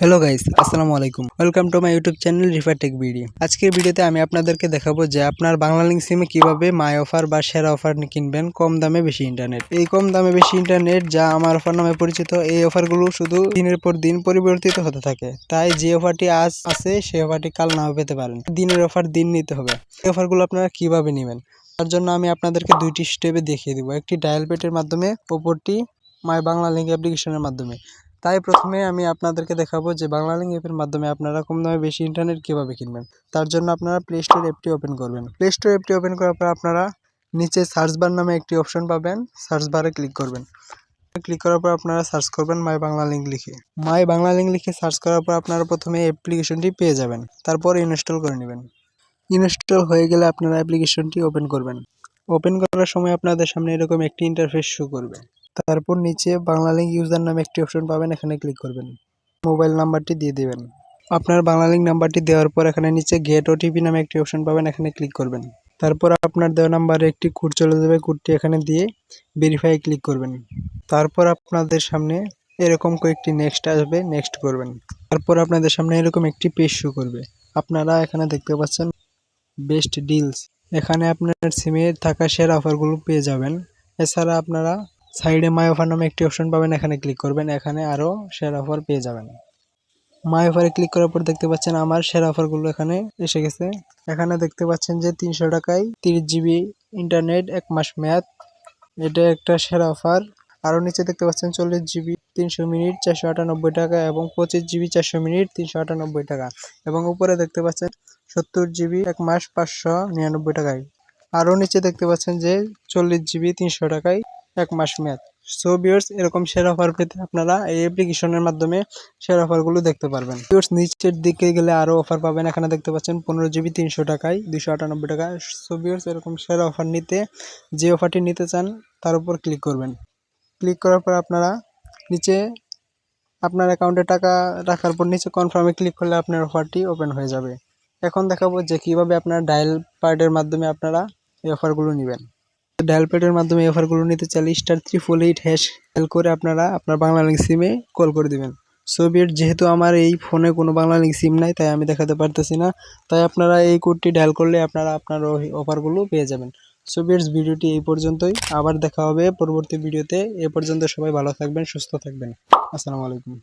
Hello guys, আসসালামু আলাইকুম। Welcome to my YouTube channel Refer tech video. আজকের ভিডিওতে আমি আপনাদেরকে দেখাবো যে আপনার বাংলালিংক সিমে কিভাবে মাই অফার বা সেরা অফার কিনবেন কম দামে বেশি ইন্টারনেট। এই কম দামে বেশি ইন্টারনেট যা আমার অফার নামে পরিচিত, এই অফারগুলো শুধু দিনের পর দিন পরিবর্তিত হতে থাকে। তাই যে অফারটি আজ আছে সেই অফারটি কাল নাও পেতে পারেন। দিনের অফার দিন নিতে হবে। এই অফারগুলো আপনারা কিভাবে নেবেন তার জন্য আমি আপনাদেরকে দুইটি স্টেপে দেখিয়ে দিব। একটি ডায়াল পেটের মাধ্যমে, অপরটি মাই বাংলালিংক অ্যাপ্লিকেশনের মাধ্যমে। তাই প্রথমে আমি আপনাদেরকে দেখাবো যে বাংলালিংক অ্যাপের মাধ্যমে আপনারা কম দামে বেশি ইন্টারনেট কিভাবে কিনবেন। তার জন্য আপনারা প্লে স্টোর অ্যাপটি ওপেন করবেন। প্লে স্টোর অ্যাপটি ওপেন করার পর আপনারা নিচে সার্চ বার নামে একটি অপশন পাবেন। সার্চ বারে ক্লিক করবেন। ক্লিক করার পর আপনারা সার্চ করবেন মাই বাংলালিংক লিখে। মাই বাংলালিংক লিখে সার্চ করার পর আপনারা প্রথমে অ্যাপ্লিকেশনটি পেয়ে যাবেন। তারপর ইনস্টল করে নেবেন। ইনস্টল হয়ে গেলে আপনারা অ্যাপ্লিকেশনটি ওপেন করবেন। ওপেন করার সময় আপনাদের সামনে এরকম একটি ইন্টারফেস শো করবে। তারপর নিচে বাংলালিংক ইউজার নামে একটি অপশন পাবেন, এখানে ক্লিক করবেন। মোবাইল নাম্বারটি দিয়ে দেবেন। আপনার বাংলালিংক নাম্বারটি দেওয়ার পর এখানে নিচে গেট ওটিপি নামে একটি অপশন পাবেন, এখানে ক্লিক করবেন। তারপর আপনার দেওয়া নাম্বারে একটি কোড চলে যাবে, কোডটি এখানে দিয়ে ভেরিফাই ক্লিক করবেন। তারপর আপনাদের সামনে এরকম কয়েকটি নেক্সট আসবে, নেক্সট করবেন। তারপর আপনাদের সামনে এরকম একটি পেজ শো করবে। আপনারা এখানে দেখতে পাচ্ছেন বেস্ট ডিলস। এখানে আপনার সিমে থাকা সেরা অফারগুলো পেয়ে যাবেন। এছাড়া আপনারা সাইডে মাই অফার নামে একটি অপশন পাবেন, এখানে ক্লিক করবেন। এখানে আরও সেরা অফার পেয়ে যাবেন। মাই অফারে ক্লিক করার পর দেখতে পাচ্ছেন আমার সেরা অফারগুলো এখানে এসে গেছে। এখানে দেখতে পাচ্ছেন যে 300 টাকায় 30 জিবি ইন্টারনেট 1 মাস মেয়াদ, এটা একটা সেরা অফার। আরও নিচে দেখতে পাচ্ছেন 40 জিবি 300 মিনিট 498 টাকা এবং 25 জিবি 400 মিনিট 398 টাকা। এবং উপরে দেখতে পাচ্ছেন 70 জিবি 1 মাস 599 টাকায়। আরও নিচে দেখতে পাচ্ছেন যে 40 জিবি 300 টাকায় 1 মাস মেয়াদ। সো ভিউয়ার্স, এরকম সেরা অফার পেতে আপনারা এই অ্যাপ্লিকেশনের মাধ্যমে সেরা অফারগুলো দেখতে পারবেন। ভিউয়ার্স, নিচের দিকে গেলে আরও অফার পাবেন। এখানে দেখতে পাচ্ছেন 15 জিবি 300 টাকায় 298 টাকা। সো ভিউয়ার্স, এরকম সেরা অফার নিতে যে অফারটি নিতে চান তার উপর ক্লিক করবেন। ক্লিক করার পর আপনারা নিচে আপনার অ্যাকাউন্টে টাকা রাখার পর নিচে কনফার্মে ক্লিক করলে আপনার অফারটি ওপেন হয়ে যাবে। এখন দেখাবো যে কিভাবে আপনার ডায়াল প্যাডের মাধ্যমে আপনারা এই অফারগুলো নেবেন। ডায়াল প্যাডের মাধ্যমে এই অফারগুলো নিতে চাইলে *388# ডায়াল করে আপনারা আপনার বাংলালিংক সিমে কল করে দিবেন। সো ভিউয়ার্স, যেহেতু আমার এই ফোনে কোনো বাংলালিংক সিম নাই তাই আমি দেখাতে পারতেছি না। তাই আপনারা এই কোডটি ডায়াল করলে আপনারা আপনার ওই অফারগুলো পেয়ে যাবেন। সো ভিউয়ার্স, ভিডিওটি এই পর্যন্তই। আবার দেখা হবে পরবর্তী ভিডিওতে। এ পর্যন্ত সবাই ভালো থাকবেন, সুস্থ থাকবেন। আসসালামু আলাইকুম।